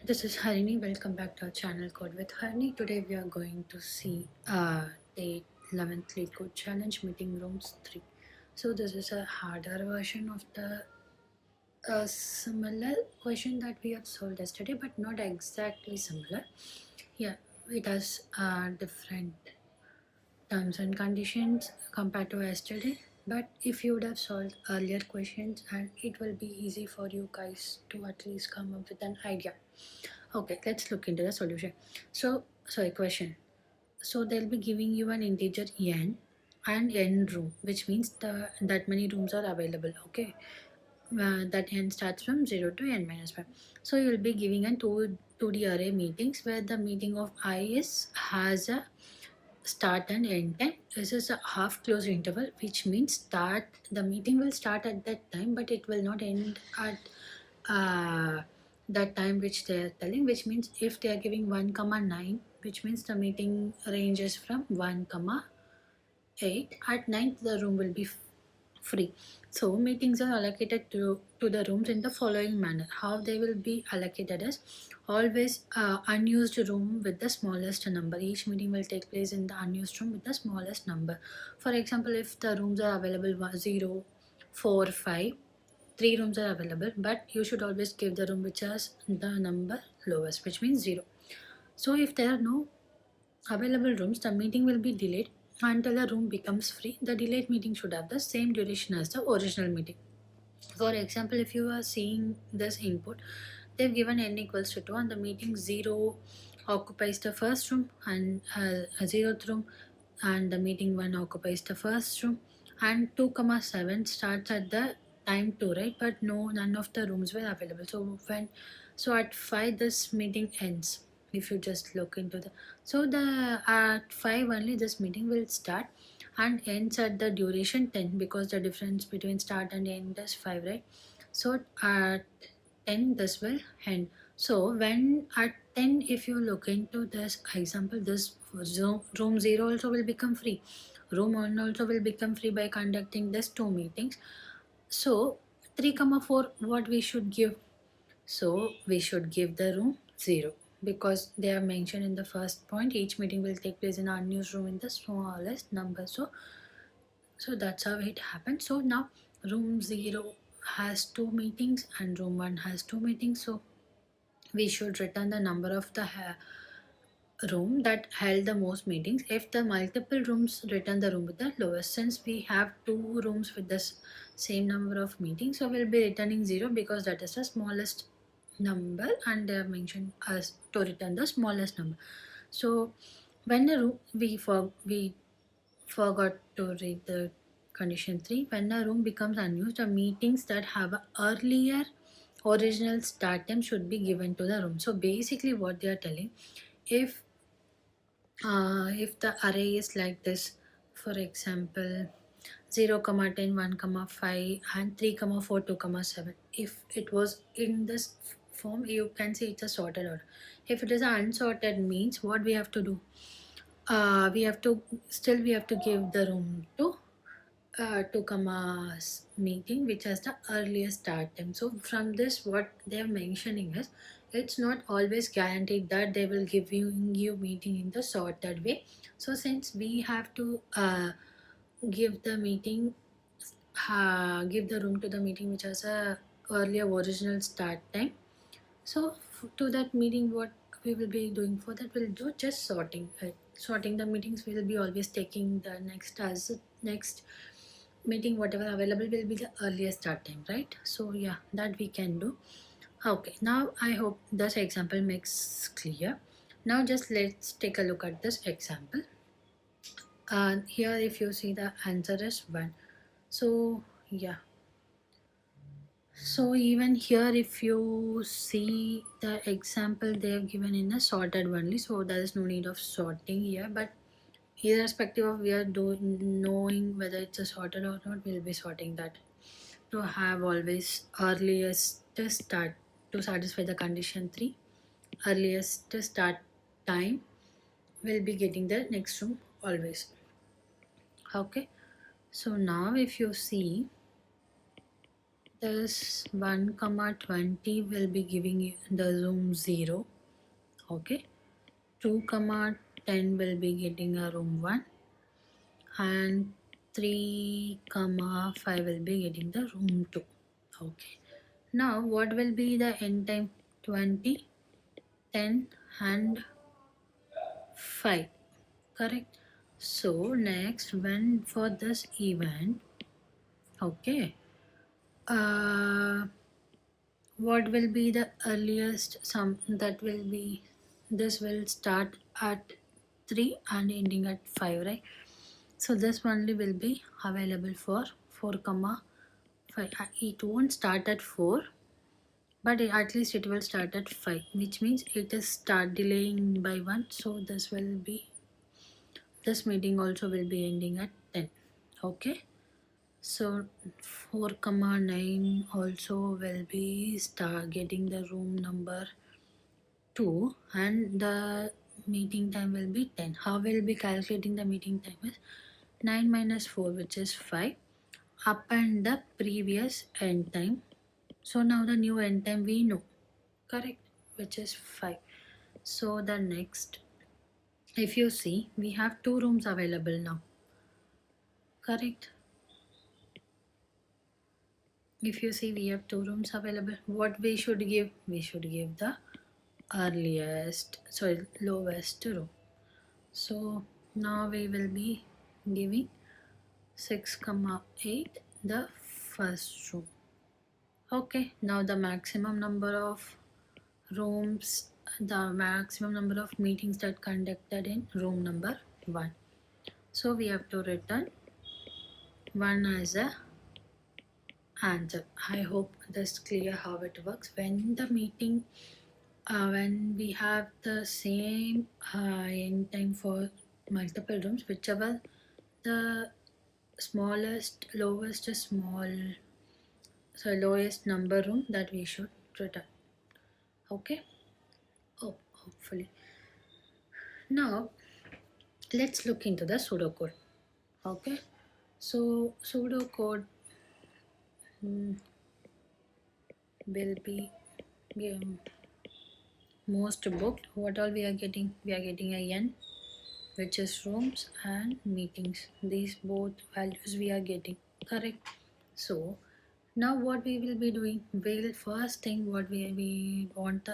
This is Harini. Welcome back to our channel Code with Harini. Today we are going to see the 11th Lead Code Challenge Meeting Rooms 3. So this is a harder version of the similar question that we have solved yesterday, but not exactly similar. Yeah, it has different terms and conditions compared to yesterday. But if you would have solved earlier questions, and it will be easy for you guys to at least come up with an idea. Okay, let's look into the solution. So, sorry, question. So they'll be giving you an integer n and n room, which means that many rooms are available. Okay, that n starts from 0 to n minus 5. So you'll be giving a 2D array meetings where the meeting of I is has a start and end time. This is a half closed interval, which means start the meeting will start at that time, but it will not end at uh, that time which they are telling. Which means if they are giving 1 comma 9, which means the meeting ranges from 1 comma 8. At ninth, the room will be free. So meetings are allocated to the rooms in the following manner. How they will be allocated is always unused room with the smallest number. Each meeting will take place in the unused room with the smallest number. For example, if the rooms are available 0, 4, 5, 3 rooms are available, but you should always give the room which has the number lowest, which means 0. So if there are no available rooms, the meeting will be delayed until a room becomes free. The delayed meeting should have the same duration as the original meeting. For example, if you are seeing this input, they've given n equals to 2 and the meeting 0 occupies the first room and a 0th room, and the meeting 1 occupies the first room, and 2 comma 7 starts at the time 2, right? But no, none of the rooms were available. So at 5 this meeting ends. If you just look into the, so the at 5 only this meeting will start and ends at the duration 10, because the difference between start and end is 5, right? So at 10 this will end. So when at 10, if you look into this example, this room 0 also will become free, room 1 also will become free by conducting this 2 meetings. So 3 comma 4, what we should give? So we should give the room 0, because they are mentioned in the first point. Each meeting will take place in our unused room in the smallest number. So that's how it happened. So now room 0 has 2 meetings and room 1 has 2 meetings. So we should return the number of the room that held the most meetings. If the multiple rooms, return the room with the lowest. Since we have 2 rooms with the same number of meetings, so we'll be returning 0 because that is the smallest number, and they have mentioned us to return the smallest number. So when the room we forgot to read the condition 3. When a room becomes unused, the meetings that have a earlier original start time should be given to the room. So basically what they are telling, if the array is like this, for example 0 comma 10, 1 comma 5 and 3 comma 4, 2 comma 7, if it was in this form, you can say it's a sorted order. If it is unsorted, means what we have to do, we have to give the room to 2 commas meeting which has the earliest start time. So from this, what they are mentioning is, it's not always guaranteed that they will give you meeting in the sorted way. So since we have to give the meeting give the room to the meeting which has a earlier original start time, so to that meeting, what we will be doing for that, we'll do just sorting. Sorting the meetings, we will be always taking the next as next meeting, whatever available will be the earliest start time, right? So yeah, that we can do. Okay, now I hope this example makes clear. Now just let's take a look at this example. Here if you see, the answer is 1. So yeah, so even here if you see the example, they have given in a sorted only, so there is no need of sorting here. But irrespective of we are doing knowing whether it's a sorted or not, we'll be sorting that to have always earliest start, to satisfy the condition 3, earliest start time will be getting the next room always. Okay, so now if you see this 1,20 will be giving you the room 0. Okay, 2,10 will be getting a room 1, and 3,5 will be getting the room 2. Okay, now what will be the end time? 20, 10 and 5, correct? So next, when for this event, okay, uh what will be the earliest sum that will be? This will start at 3 and ending at 5, right? So this only will be available for 4 comma 5. It won't start at 4, but at least it will start at 5, which means it is start delaying by 1. So this meeting also will be ending at 10. Okay, so 4 comma 9 also will be start getting the room number 2, and the meeting time will be 10. How we'll be calculating the meeting time is 9 minus 4, which is 5, up and the previous end time. So now the new end time we know, correct, which is 5. So the next, if you see, we have 2 rooms available now, correct? If you see, we have 2 rooms available. What we should give? We should give the lowest room. So now we will be giving 6 comma 8 the first room. Okay, now the maximum number of rooms, the maximum number of meetings that conducted in room number 1. So we have to return 1 as a answer. I hope that's clear how it works. When the meeting, when we have the same end time for multiple rooms, whichever the smallest, lowest lowest number room, that we should return. Okay. Oh, hopefully. Now let's look into the pseudocode. Okay, so pseudocode will be most booked. What all we are getting? We are getting a n, which is rooms and meetings. These both values we are getting, correct? So now what we will be doing? We'll first thing what we want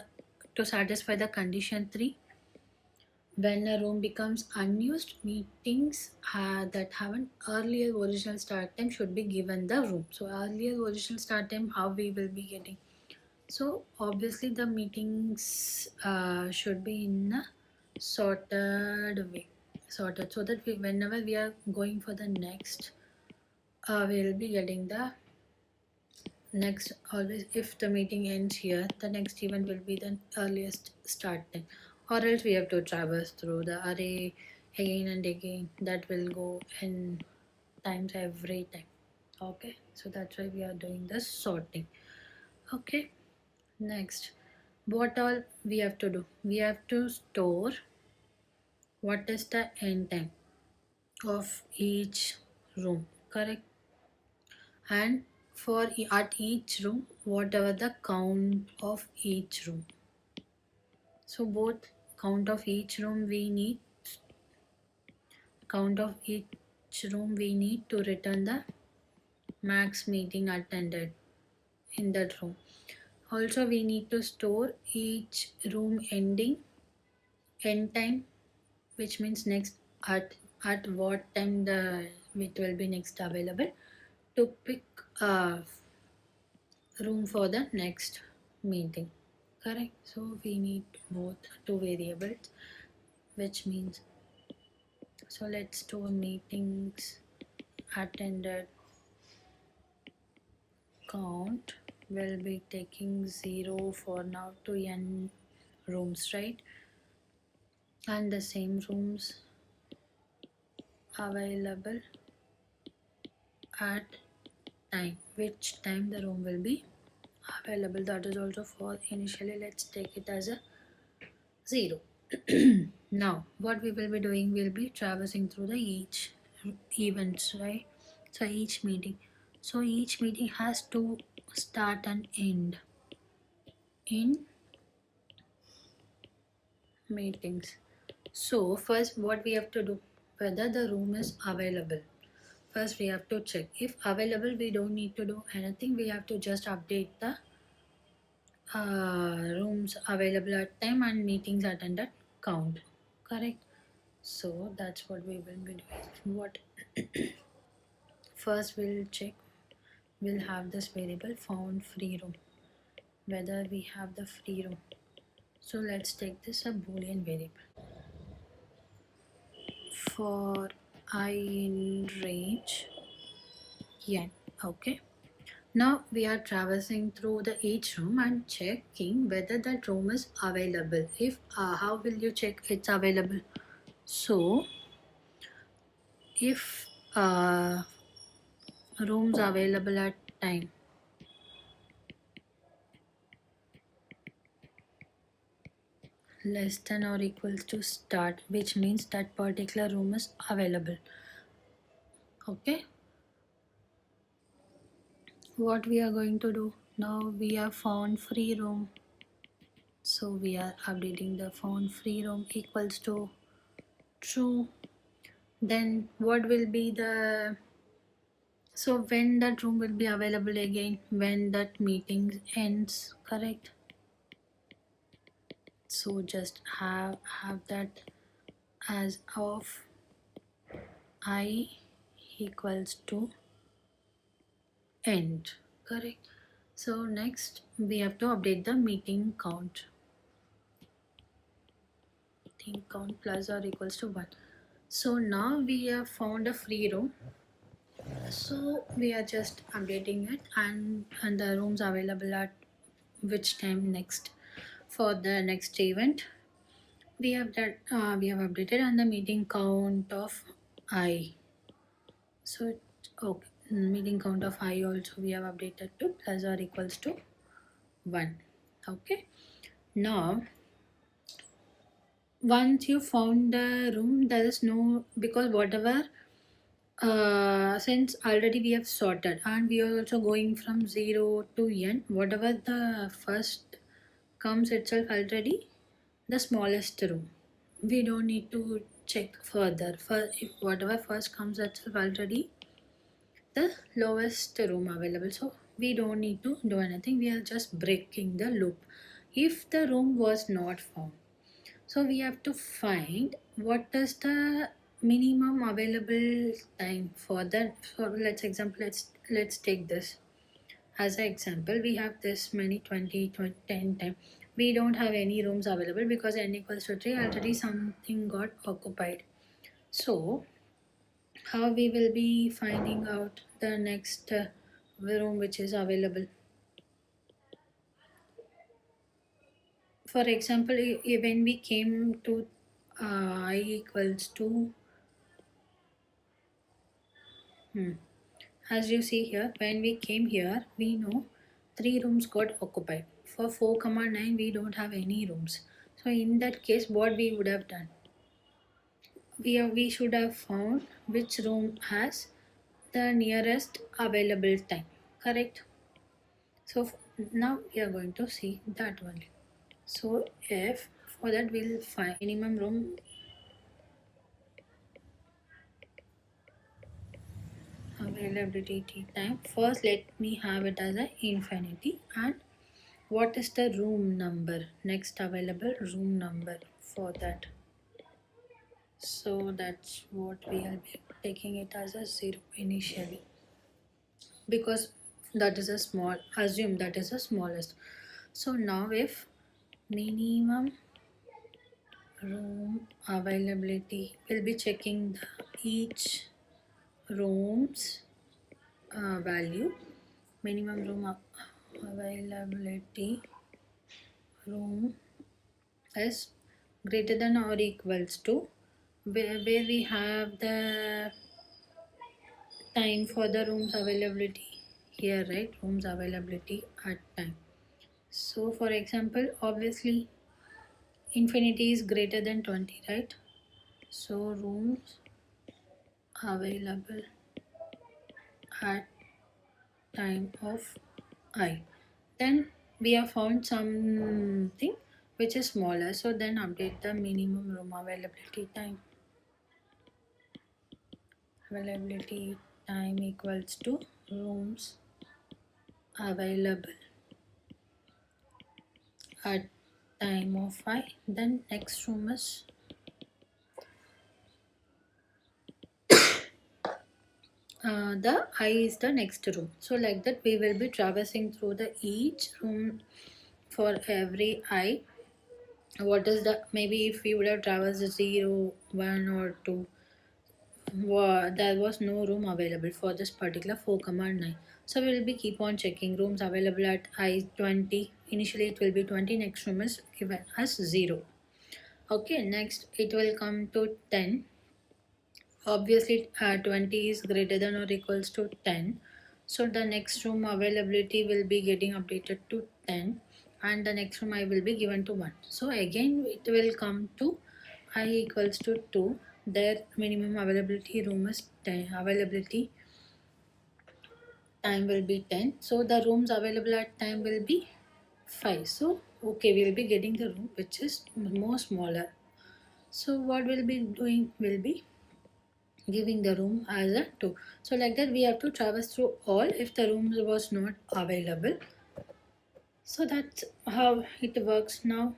to satisfy the condition 3. When a room becomes unused, meetings that have an earlier original start time should be given the room. So earlier original start time, how we will be getting? So obviously the meetings should be in a sorted way, sorted, so that whenever we are going for the next, we will be getting the next. Always, if the meeting ends here, the next event will be the earliest start time, or else we have to traverse through the array again and again. That will go in times every time. Okay, so that's why we are doing the sorting. Okay, next, what all we have to do? We have to store what is the end time of each room, correct? And for at each room, whatever the count of each room. So both count of each room we need, to return the max meeting attended in that room. Also we need to store each room ending end time, which means next at what time the it will be next available, to pick a room for the next meeting, correct? So we need both 2 variables, which means, so let's store meetings attended count will be taking 0 for now to n rooms, right? And the same rooms available at time, which time the room will be available, that is also for initially. Let's take it as a 0. Now what we will be doing, we'll be traversing through the each events, right? So each meeting has to start and end in meetings. So first what we have to do, whether the room is available. First we have to check. If available, we don't need to do anything. We have to just update the rooms available at time and meetings attended count. Correct? So that's what we will be doing. What first we'll check, we'll have this variable found free room, whether we have the free room. So let's take this a boolean variable for I in range n. Okay, now we are traversing through the each room and checking whether that room is available. If how will you check it's available? So if rooms available at time less than or equals to start, which means that particular room is available. Okay, what we are going to do now, we have found free room, so we are updating the found free room equals to true. Then what will be the, so when that room will be available again, when that meeting ends. Correct? So just have that as of I equals to end. Correct? So next we have to update the meeting count. Meeting count plus or equals to 1. So now we have found a free room, so we are just updating it, and the rooms available at which time next for the next event. We have that we have updated, and the meeting count of I. So okay, meeting count of I also we have updated to plus or equals to 1. Okay, now once you found the room, there is no, because whatever since already we have sorted and we are also going from 0 to n, whatever the first comes itself already the smallest room, we don't need to check further. For if whatever first comes itself already the lowest room available, so we don't need to do anything, we are just breaking the loop. If the room was not found, so we have to find what is the minimum available time for that. So let's take this as an example. We have this many 10 time. We don't have any rooms available because n equals to 3 already something got occupied. So how we will be finding out the next room which is available? For example, when we came to I equals to as you see here, when we came here, we know 3 rooms got occupied. For 4,9 we don't have any rooms. So in that case, what we would have done? We should have found which room has the nearest available time. Correct? So now we are going to see that one. So if for that we'll find minimum room availability time. First let me have it as an infinity, and what is the room number, next available room number for that. So that's what we are taking it as a 0 initially, because that is a small, assume that is the smallest. So now if minimum room availability, we'll be checking the each room's value. Minimum room availability room is greater than or equals to, where we have the time for the rooms availability here, right? Rooms availability at time. So for example, obviously infinity is greater than 20, right? So rooms available at time of I. Then we have found something which is smaller, so then update the minimum room availability time. Availability time equals to rooms available at time of I. Then next room is the I is the next room. So like that we will be traversing through the each room for every I. What is the, maybe if we would have traversed 0, 1 or 2, there was no room available for this particular 4 command 9. So we will be keep on checking rooms available at I 20. Initially it will be 20, next room is given as 0. Okay, next it will come to 10. Obviously 20 is greater than or equals to 10, so the next room availability will be getting updated to 10 and the next room I will be given to 1. So again it will come to I equals to 2. Their minimum availability room is 10, availability time will be 10, so the rooms available at time will be 5. So okay, we will be getting the room which is more smaller. So what we'll be doing will be giving the room as a 2. So like that we have to traverse through all if the room was not available. So that's how it works. Now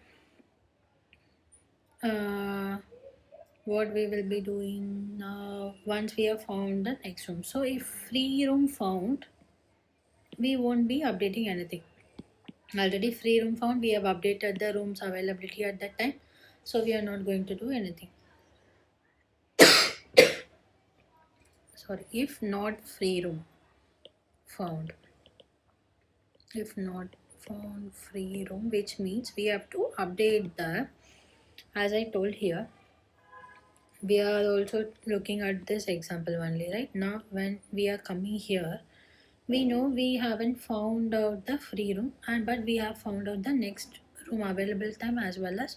what we will be doing now, once we have found the next room, so if free room found, we won't be updating anything. Already free room found, we have updated the rooms availability at that time, so we are not going to do anything. Sorry, if not free room found, if not found free room, which means we have to update the, as I told here, we are also looking at this example only, right? Now when we are coming here, we know we haven't found out the free room, and but we have found out the next room available time as well as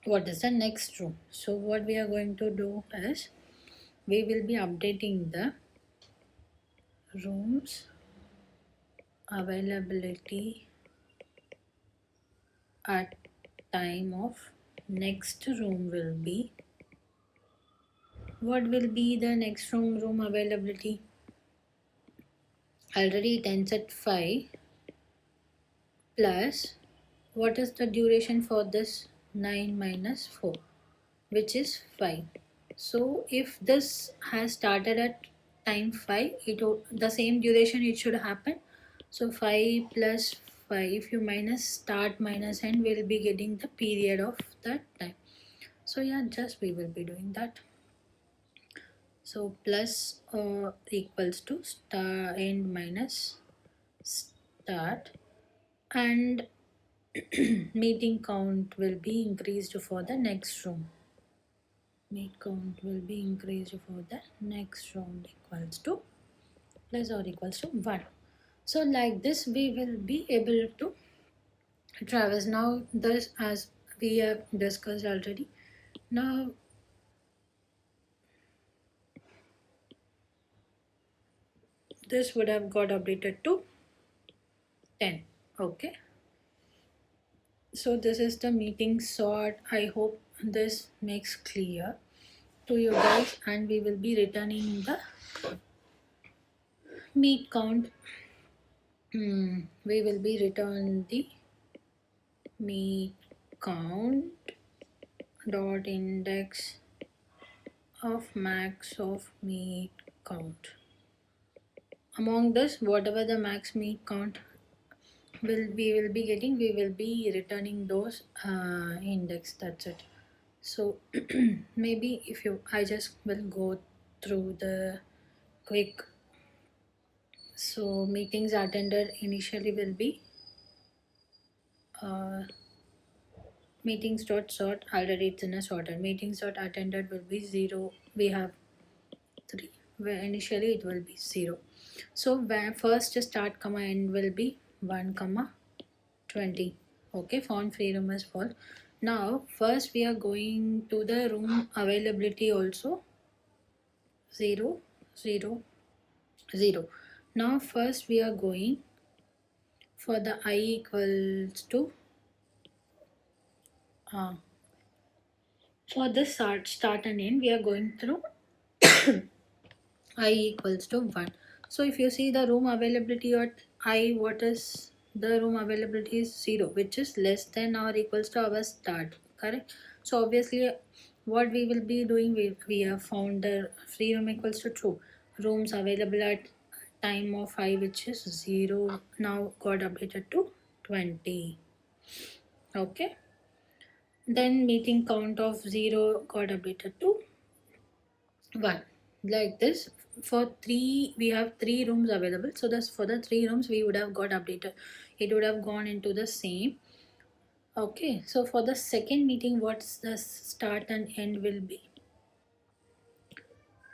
what is the next room. So what we are going to do is we will be updating the rooms availability at time of next room will be, what will be the next room availability? Already it ends at 5 plus what is the duration for this? 9 minus 4, which is 5. So if this has started at time 5, the same duration it should happen. So 5 plus 5, if you minus start minus end, we'll be getting the period of that time. So yeah, just we will be doing that. So plus equals to start end minus start, and meeting count will be increased for the next room. Meet count will be increased for the next round equals to plus or equals to 1. So like this we will be able to traverse. Now this, as we have discussed already, now this would have got updated to 10. Okay, so this is the meeting sort. I hope this makes clear to you guys, and we will be returning the meet count. We will be return the meet count dot index of max of meet count. Among this, whatever the max meet count we will be getting, we will be returning those index. That's it. So maybe if you, I just will go through the quick. So meetings attended initially will be meetings dot sort. Already it's in a sorted. Meetings dot attended will be 0. We have 3, where initially it will be 0. So when first start comma end will be 1 comma 20. Okay, found free room is false. Now first we are going to the room availability also 0 0 0. Now first we are going for the I equals to for the start and end, we are going through I equals to 1. So if you see the room availability at I, what is the room availability is 0, which is less than or equals to our start, correct? So obviously what we will be doing, we have found the free room equals to true. Rooms available at time of I, which is 0, now got updated to 20. Okay. Then meeting count of 0 got updated to 1. Like this, for 3 we have 3 rooms available, so that's for the 3 rooms we would have got updated, it would have gone into the same. Okay, so for the second meeting, what's the start and end will be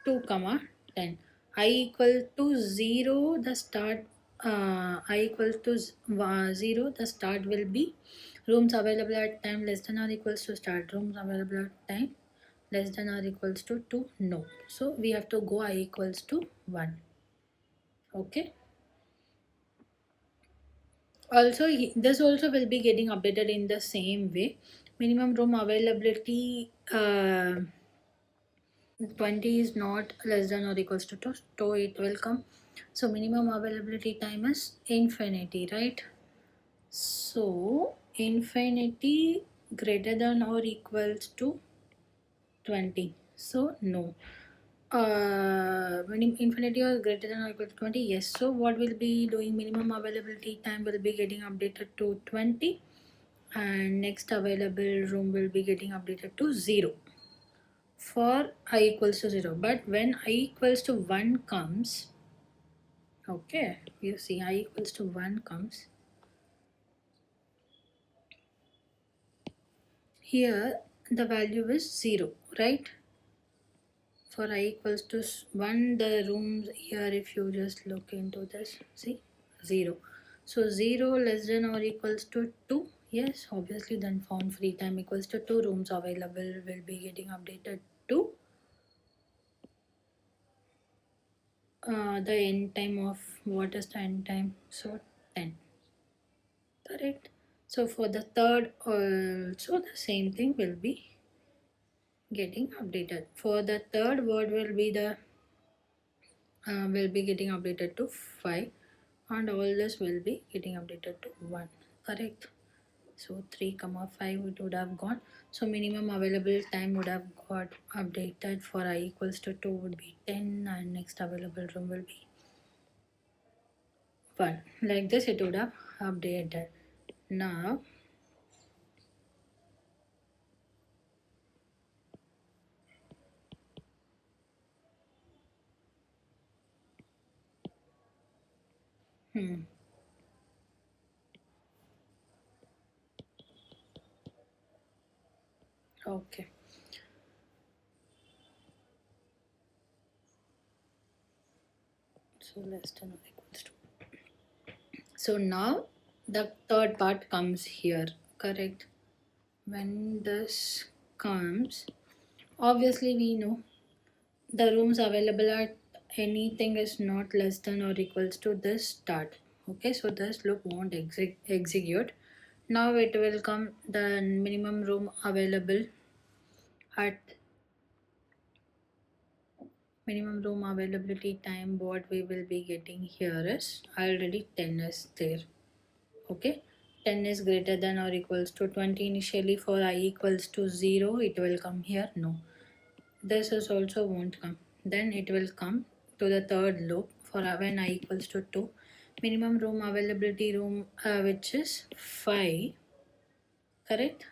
2 comma 10. I equal to 0, the start I equal to 0, the start will be rooms available at time less than or equals to start. Rooms available at time less than or equals to 2, no, so we have to go I equals to 1. Okay, also this also will be getting updated in the same way. Minimum room availability 20 is not less than or equals to 2, so it will come. So minimum availability time is infinity, right? So infinity greater than or equals to 20, so no. When infinity or greater than or equal to 20, yes, so what will be doing, minimum availability time will be getting updated to 20, and next available room will be getting updated to 0 for I equals to 0. But when I equals to 1 comes, okay, you see I equals to 1 comes, here the value is 0, right? For I equals to 1, the rooms here, if you just look into this, see 0. So 0 less than or equals to 2, yes, obviously then found free time equals to 2, rooms available will be getting updated to the end time of, what is the end time, so 10, correct? So for the third also the same thing will be getting updated. For the third word will be getting updated to 5, and all this will be getting updated to 1, correct? So 3 comma 5 it would have gone. So minimum available time would have got updated. For I equals to 2 would be 10, and next available room will be 1. Like this it would have updated. Now okay, so less than or equals to, so now the third part comes here, correct? When this comes, obviously we know the rooms available at anything is not less than or equals to this start. Okay, so this loop won't execute. Now it will come the minimum room available at minimum room availability time. What we will be getting here is already 10 is there. Okay, 10 is greater than or equals to 20 initially. For I equals to 0 it will come here, no, this is also won't come. Then it will come to the third loop for when I equals to 2. Minimum room availability room which is 5, correct?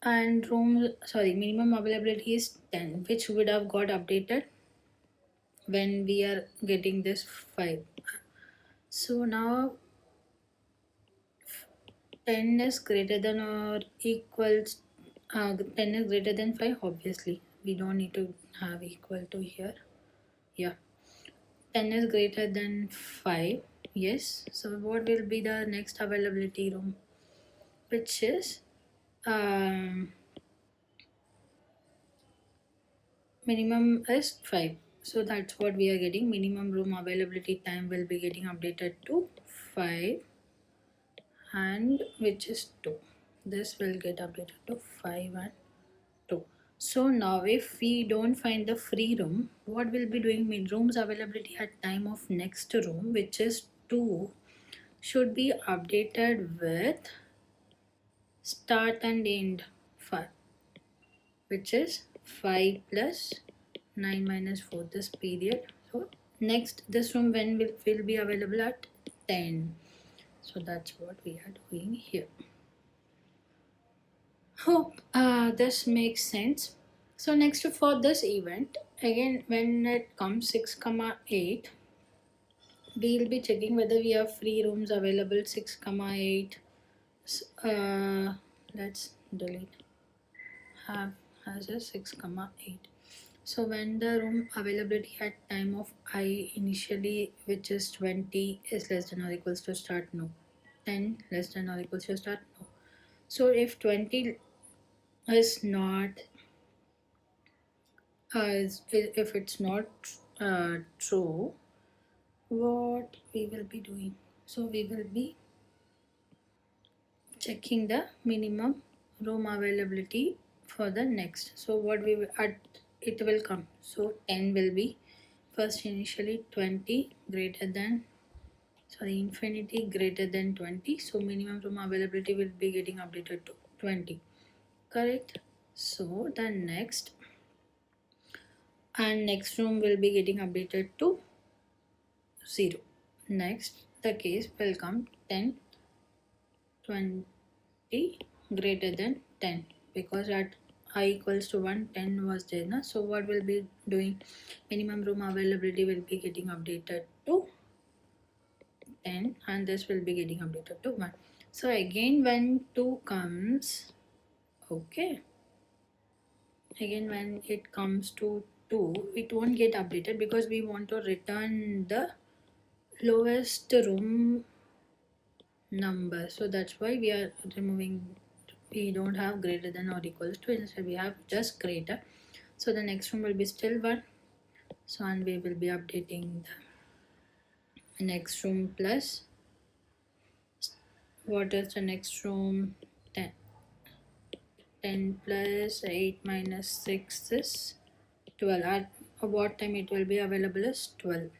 And room, sorry, minimum availability is 10, which would have got updated when we are getting this 5. So now 10 is greater than or equals 10 is greater than 5, obviously we don't need to have equal to here. Yeah, 10 is greater than 5, yes, so what will be the next availability room, which is minimum is 5, So that's what we are getting. Minimum room availability time will be getting updated to 5, and which is 2. This will get updated to 5 and 2. So now if we don't find the free room, what we'll be doing, mean rooms availability at time of next room, which is 2, should be updated with start and end 5, which is 5 plus 9 minus 4, this period. So next this room when will be available at 10. So that's what we are doing here. Hope this makes sense. So next for this event, again when it comes 6 comma 8, we'll be checking whether we have free rooms available 6 comma 8. Let's delete have has a 6 comma 8. So when the room availability at time of I initially, which is 20, is less than or equals to start, no. 10 less than or equals to start, no. So if 20 is not if it's not true, what we will be doing, so we will be checking the minimum room availability for the next. So what we will at it will come, so 10 will be first initially 20 greater than infinity greater than 20, so minimum room availability will be getting updated to 20, correct? So the next room will be getting updated to 0. Next the case will come 10 20 greater than 10, because at I equals to 1 10 was there na? So what will be doing, minimum room availability will be getting updated to 10, and this will be getting updated to 1. So again when 2 comes, okay, again when it comes to 2, it won't get updated because we want to return the lowest room number. So that's why we are removing, we don't have greater than or equals to, instead we have just greater. So the next room will be still 1. So and we will be updating the next room plus, what is the next room, 10. 10 plus 8 minus 6 is 12. At what time it will be available is 12.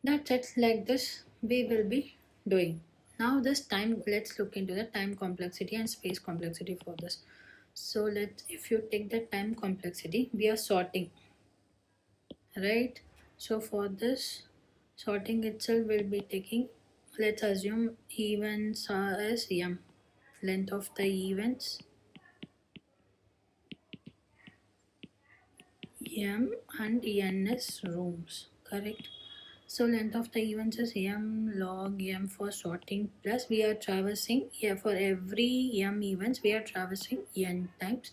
That's it, like this we will be doing. Now this time, let's look into the time complexity and space complexity for this. So if you take the time complexity, we are sorting, right? So for this sorting itself will be taking, let's assume events are as m, length of the events m, and n is rooms, correct? So length of the events is m log m for sorting, plus we are traversing, for every m events we are traversing n times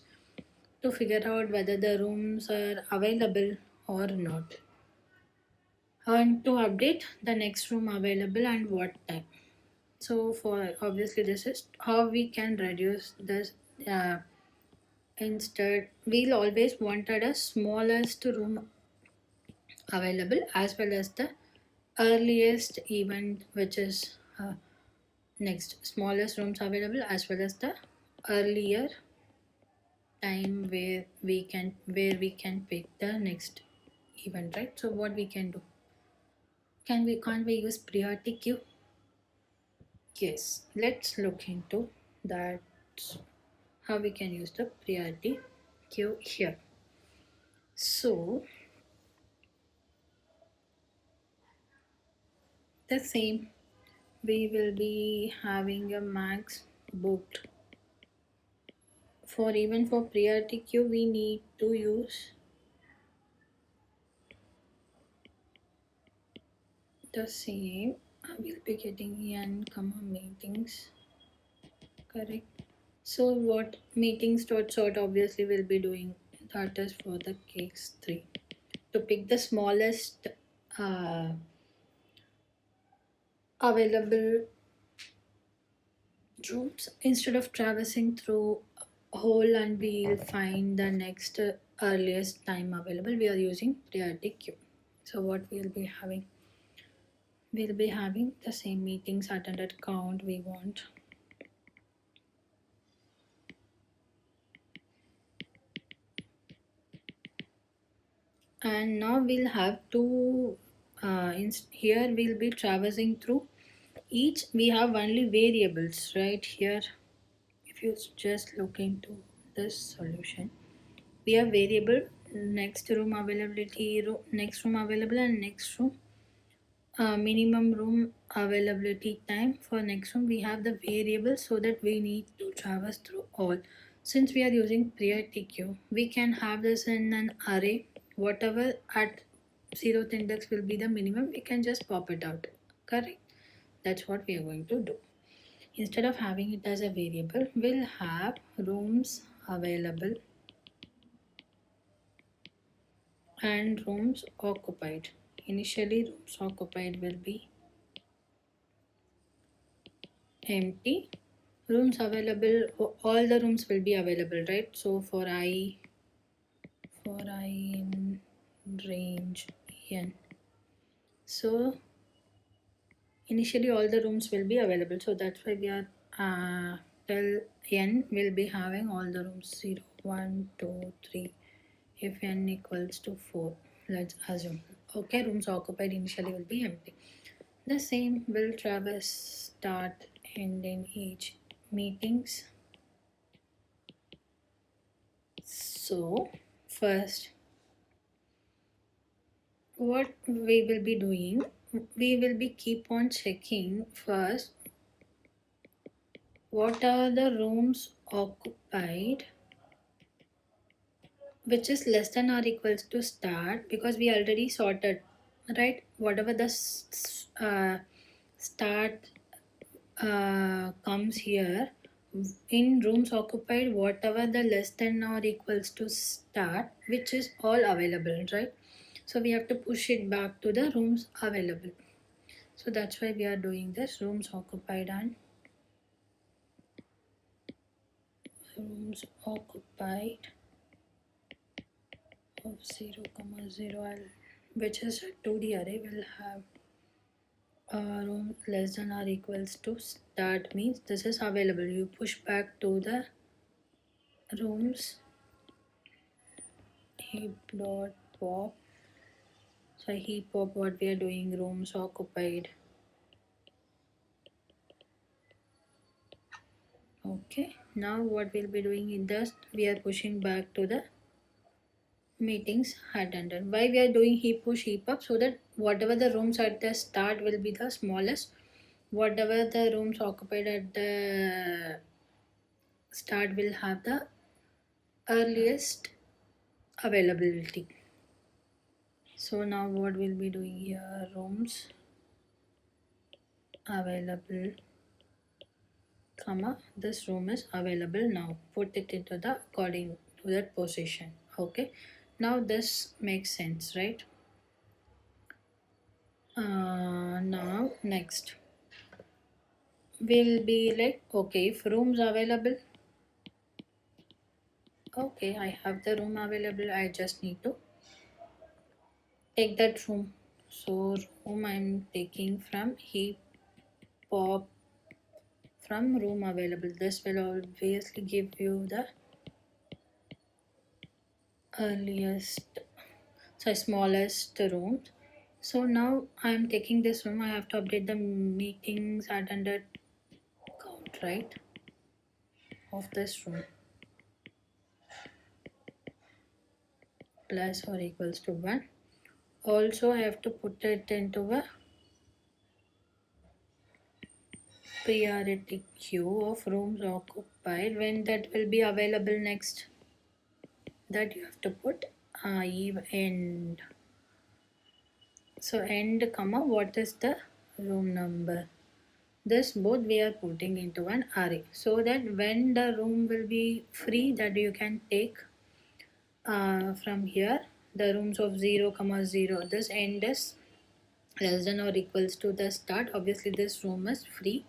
to figure out whether the rooms are available or not, and to update the next room available and what time. So for obviously this is how we can reduce this. Instead we'll always wanted a smallest room available as well as the earliest event, which is next smallest rooms available as well as the earlier time where we can pick the next event, right? So what we can do, can't we use priority queue? Yes, let's look into that, how we can use the priority queue here. So the same, we will be having a max booked. For even for priority queue we need to use the same. I will be getting n comma meetings, correct? So what meetings dot sort obviously will be doing, that is for the case 3, to pick the smallest available rooms instead of traversing through whole, and we'll find the next earliest time available, we are using priority queue. So what we'll be having? We'll be having the same meetings attended count we want. And now we'll have to here we'll be traversing through each. We have only variables right here. If you just look into this solution, we have variable next room availability, next room available, and next room minimum room availability time. For next room we have the variable, so that we need to traverse through all. Since we are using priority queue, we can have this in an array. Whatever at 0th index will be the minimum, we can just pop it out. Correct? That's what we are going to do. Instead of having it as a variable, we'll have rooms available and rooms occupied. Initially rooms occupied will be empty. Rooms available, all the rooms will be available, right? So for I in range n, so initially all the rooms will be available, so that's why we are till n will be having all the rooms 0 1 2 3. If n equals to 4, let's assume, okay, rooms occupied initially will be empty. The same will traverse start end in each meetings. So first what we will be doing, we will be keep on checking first what are the rooms occupied which is less than or equals to start, because we already sorted, right? Whatever the start comes here in rooms occupied, whatever the less than or equals to start, which is all available, right? So we have to push it back to the rooms available. So that's why we are doing this, rooms occupied and rooms occupied of 0, 0, which is a 2D array, will have room less than or equals to start, means this is available. You push back to the rooms heap dot pop. So heap pop, what we are doing, rooms occupied. Okay, now what we'll be doing in this, we are pushing back to the meetings attended. Why we are doing heap push heap up? So that whatever the rooms at the start will be the smallest, whatever the rooms occupied at the start will have the earliest availability. So now what we'll be doing here, rooms available, comma, this room is available now, put it into the according to that position. Okay, now this makes sense, right? Now next will be like, okay, if rooms available, okay, I have the room available, I just need to take that room. So room I'm taking from heap pop from room available. This will obviously give you the earliest, so smallest room. So now I'm taking this room, I have to update the meetings attended count, right, of this room, plus or equals to 1. Also I have to put it into a priority queue of rooms occupied. When that will be available next, that you have to put end. So end comma, what is the room number? This both we are putting into an array, so that when the room will be free, that you can take from here the rooms of 0, 0. This end is less than or equals to the start. Obviously this room is free,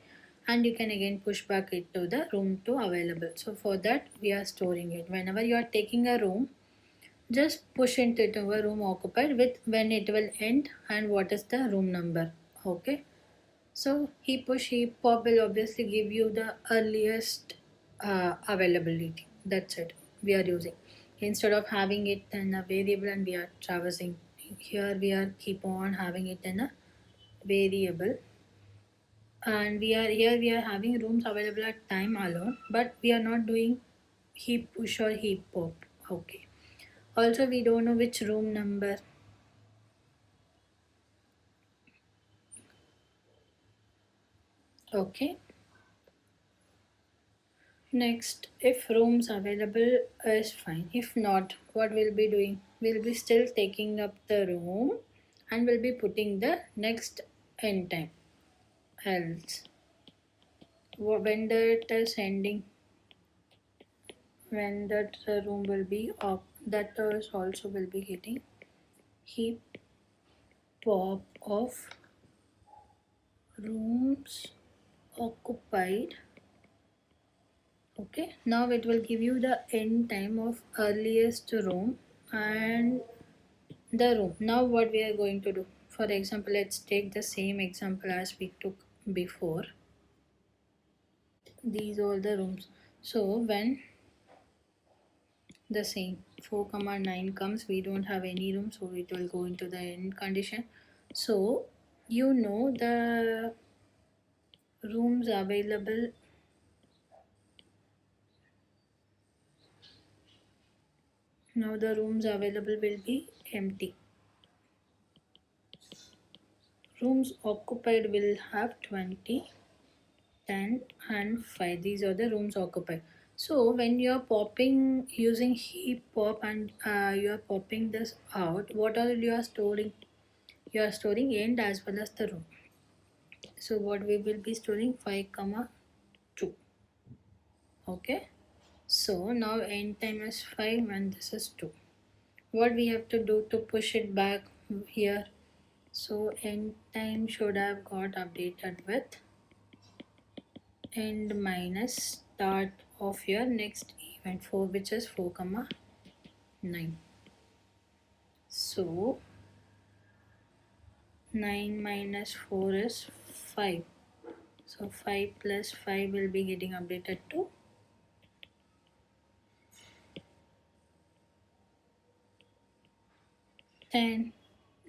and you can again push back it to the room to available. So for that we are storing it. Whenever you are taking a room, just push into a room occupied with when it will end and what is the room number. Okay, so he push he pop will obviously give you the earliest availability. That's it we are using. Instead of having it in a variable and we are traversing, here we are keep on having it in a variable, and we are having rooms available at time alone, but we are not doing heap push or heap pop. Okay, also we don't know which room number. Okay, next, if rooms available is fine. If not, what we'll be doing? We'll be still taking up the room and we'll be putting the next end time. Else, when that is ending, when that room will be up, that is also will be hitting heap pop of rooms occupied. Okay, now it will give you the end time of earliest room and the room. Now what we are going to do, for example, let's take the same example as we took before. These are the rooms. So when the same 4 comma 9 comes, we don't have any room, so it will go into the end condition. So you know the rooms available, now the rooms available will be empty. Rooms occupied will have 20, 10 and 5. These are the rooms occupied. So when you're popping using heap pop and you're popping this out, what are you are storing? You are storing end as well as the room. So what we will be storing 5 comma 2. Okay, so now end time is 5 and this is 2. What we have to do to push it back here? So end time should have got updated with end minus start of your next event, for which is 4 comma 9. So 9 minus 4 is 5. So 5 plus 5 will be getting updated to 10.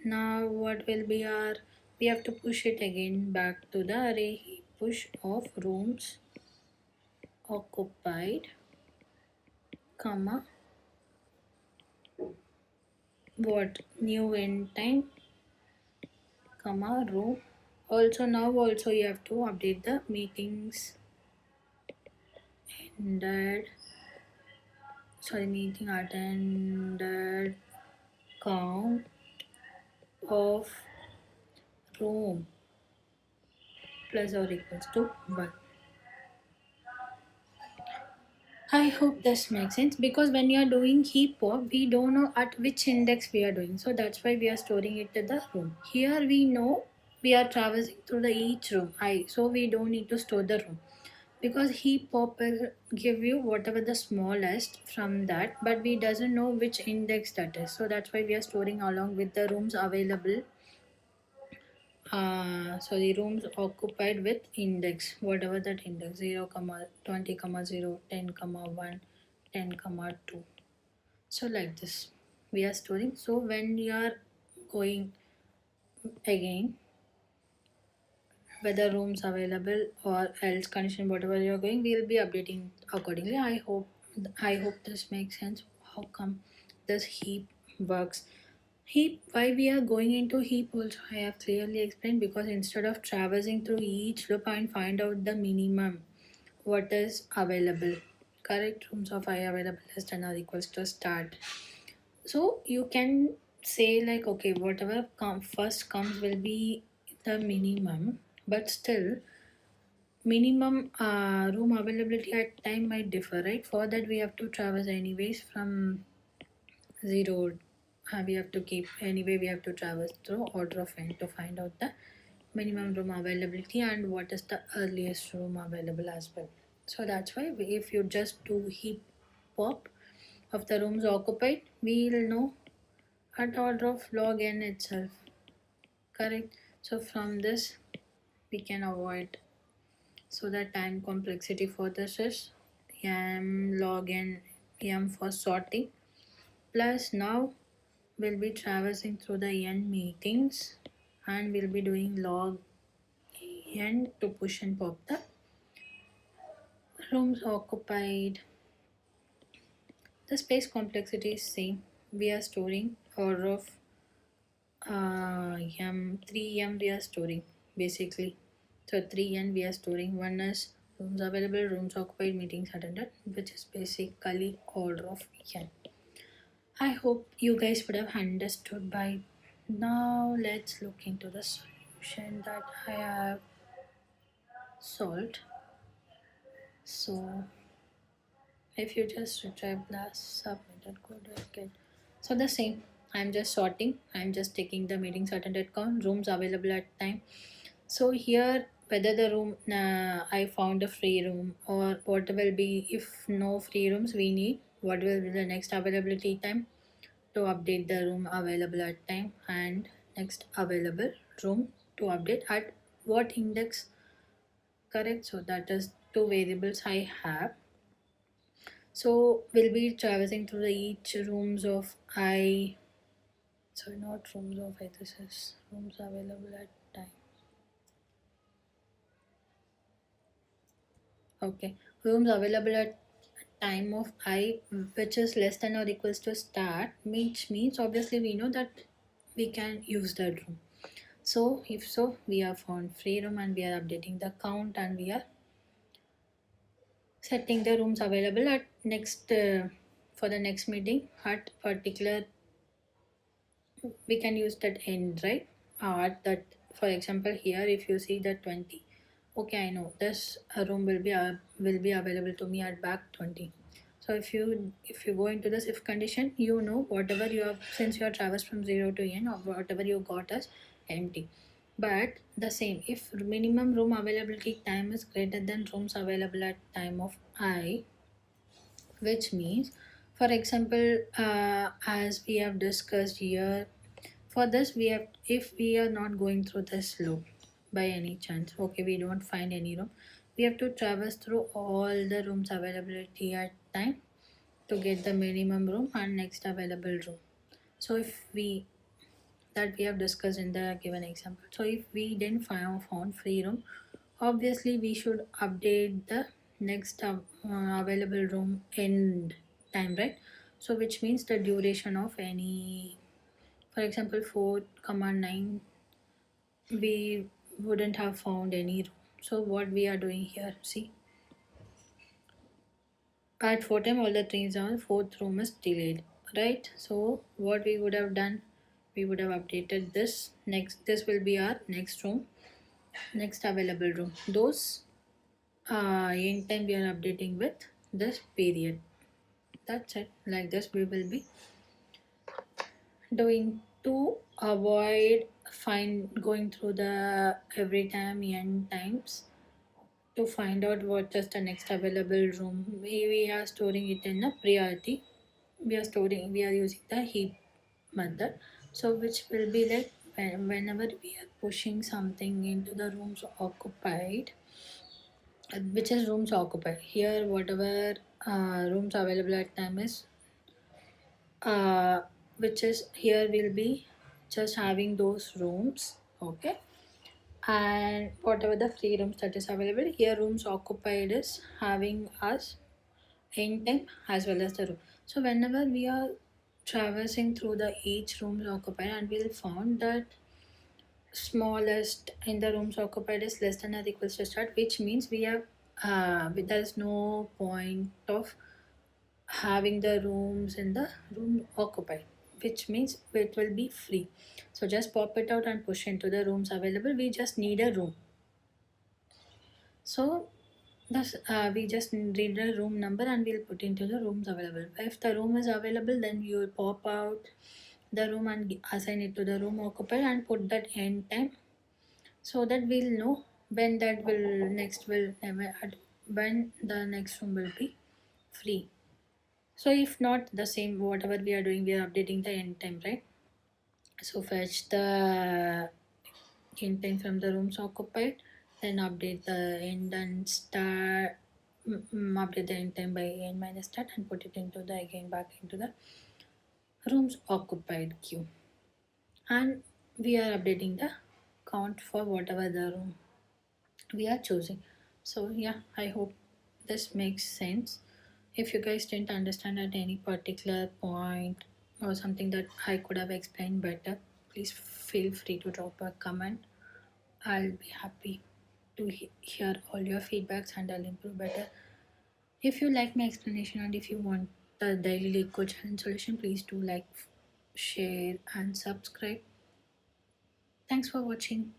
Now what will be our, we have to push it again back to the array. Push of rooms occupied comma what new end time comma room. Also now also you have to update the meetings ended, sorry, meeting attended count of room plus or equals to 1. I hope this makes sense, because when you are doing heap pop, we don't know at which index we are doing. So that's why we are storing it to the room. Here we know we are traversing through the each room. So we don't need to store the room, because heap pop will give you whatever the smallest from that, but we doesn't know which index that is. So that's why we are storing along with the rooms available. So the rooms occupied with index, whatever that index, 0 comma 20 comma 0, 10 comma 1, 10 comma 2. So like this we are storing. So when you are going again, whether rooms available or else condition, whatever you're going, we'll be updating accordingly. I hope this makes sense. How come this heap works? Heap, why we are going into heap also I have clearly explained, because instead of traversing through each loop and find out the minimum what is available, correct, rooms of I available less than or equals to start. So you can say like, okay, whatever first comes will be the minimum, but still minimum room availability at time might differ, right? For that we have to traverse anyways from 0. We have to keep anyway, we have to traverse through order of n to find out the minimum room availability and what is the earliest room available as well. So that's why if you just do heap pop, of the rooms occupied, we will know at order of log n itself. Correct? So from this we can avoid. So the time complexity for this is m log n m for sorting, plus now we'll be traversing through the n meetings and we'll be doing log n to push and pop the rooms occupied. The space complexity is same. We are storing order of m 3m we are storing basically. So 3n we are storing. One is rooms available, rooms occupied, meetings attended, which is basically order of n. I hope you guys would have understood by now. Let's look into the solution that I have solved. So if you just retrieve last submitted code, you'll get. So the same. I'm just sorting. I'm just taking the meetings attended count, rooms available at time. So here, whether the room I found a free room or what will be, if no free rooms we need, what will be the next availability time to update the room available at time, and next available room to update at what index. Correct? So that is two variables I have. So we'll be traversing through the each rooms of I. Sorry, not rooms of I. This is rooms available at time. Okay, rooms available at time of I, which is less than or equals to start, which means obviously we know that we can use that room. So if so, we have found free room and we are updating the count and we are setting the rooms available at next for the next meeting at particular. We can use that end, right? At that, for example, here if you see that 20, okay, I know this room will be available to me at back 20. So if you go into this if condition, you know whatever you have, since you are traversed from 0 to n, or whatever you got as empty. But the same, if minimum room availability time is greater than rooms available at time of I, which means, for example, as we have discussed here, for this we have, if we are not going through this loop by any chance, okay, we don't find any room, we have to traverse through all the rooms availability at time to get the minimum room and next available room. So if we, that we have discussed in the given example, so if we didn't found free room, obviously we should update the next available room end time, right? So which means the duration of any, for example 4 command 9, we wouldn't have found any room. So what we are doing here, see, at 4 time all the trains are, fourth room is delayed, right? So what we would have done, we would have updated this next, this will be our next room, next available room. Those end time we are updating with this period. That's it. Like this we will be doing to avoid find going through the every time n times to find out what is the next available room. We are storing it in a priority. We are using the heap method. So which will be like whenever we are pushing something into the rooms occupied, which is rooms occupied. Here whatever rooms available at time is, which is here will be just having those rooms, okay, and whatever the free rooms that is available here, rooms occupied is having us in time as well as the room. So whenever we are traversing through the each rooms occupied, and we'll found that smallest in the rooms occupied is less than or equals to start, which means we have there's no point of having the rooms in the room occupied, which means it will be free. So just pop it out and push into the rooms available. We just need a room. So thus we just read the room number and we'll put into the rooms available. If the room is available, then you will pop out the room and assign it to the room occupied and put that end time, so that we'll know when that will next will when the next room will be free. So if not the same, whatever we are doing, we are updating the end time, right? So fetch the end time from the rooms occupied, then update the end and start, update the end time by end minus start and put it into the again back into the rooms occupied queue, and we are updating the count for whatever the room we are choosing. So yeah, I hope this makes sense. If you guys didn't understand at any particular point or something that I could have explained better, please feel free to drop a comment. I'll be happy to hear all your feedbacks and I'll improve better. If you like my explanation and if you want the daily league code challenge solution, please do like, share, and subscribe. Thanks for watching.